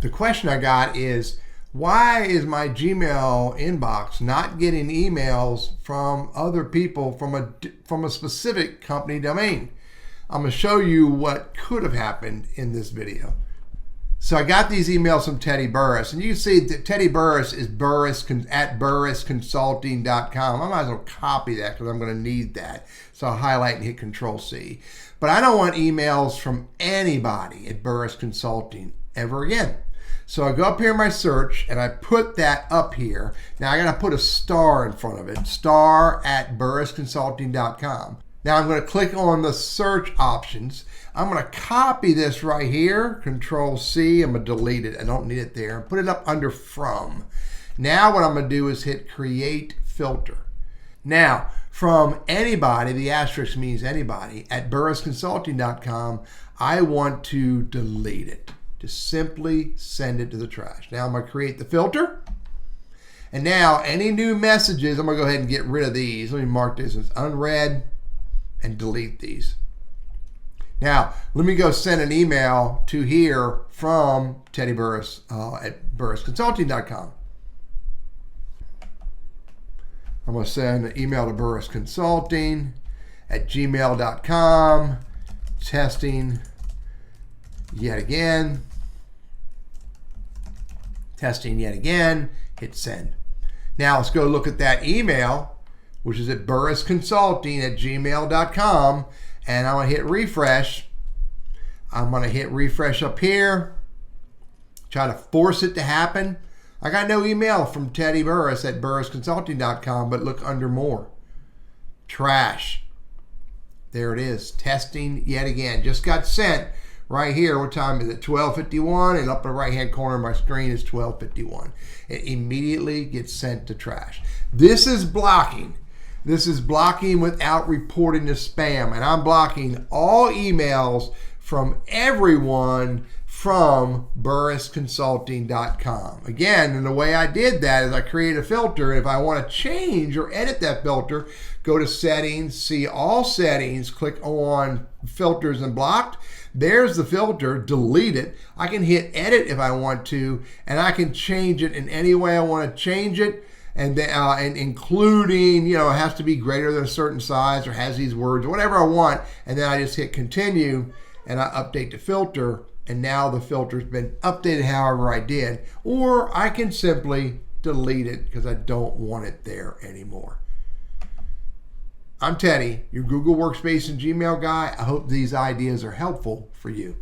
The question I got is, why is my Gmail inbox not getting emails from other people from a specific company domain? I'm going to show you what could have happened in this video. So I got these emails from Teddy Burris, and you can see that Teddy Burris is at burrisconsulting.com. I might as well copy that because I'm going to need that. So I'll highlight and hit Control-C. But I don't want emails from anybody at Burris Consulting ever again. So I go up here in my search and I put that up here. Now I got to put a star in front of it, star at burrisconsulting.com. Now I'm going to click on the search options. I'm going to copy this right here, Control-C. I'm going to delete it. I don't need it there. Put it up under From. Now what I'm going to do is hit Create Filter. Now, from anybody, the asterisk means anybody, at burrisconsulting.com, I want to delete it. Just simply send it to the trash. Now I'm going to create the filter. And now any new messages, I'm going to go ahead and get rid of these. Let me mark this as unread and delete these. Now, let me go send an email to here from Teddy Burris at burrisconsulting.com. I'm going to send an email to Burris Consulting at gmail.com. Testing yet again. Testing yet again. Hit send. Now let's go look at that email, which is at burrisconsulting at gmail.com. And I'm going to hit refresh. I'm going to hit refresh up here. Try to force it to happen. I got no email from Teddy Burris at burrisconsulting.com, but look under more. Trash. There it is. Testing yet again. Just got sent right here. What time is it? 12:51. And up in the right-hand corner of my screen is 12:51. It immediately gets sent to trash. This is blocking. This is blocking without reporting to spam. And I'm blocking all emails from everyone from burrisconsulting.com. Again, and the way I did that is I create a filter. And if I want to change or edit that filter, go to Settings, see All Settings, click on Filters and Blocked. There's the filter, delete it. I can hit Edit if I want to, and I can change it in any way I want to change it. And including, it has to be greater than a certain size or has these words, or whatever I want. And then I just hit Continue, and I update the filter. And now the filter's been updated however I did. Or I can simply delete it because I don't want it there anymore. I'm Teddy, your Google Workspace and Gmail guy. I hope these ideas are helpful for you.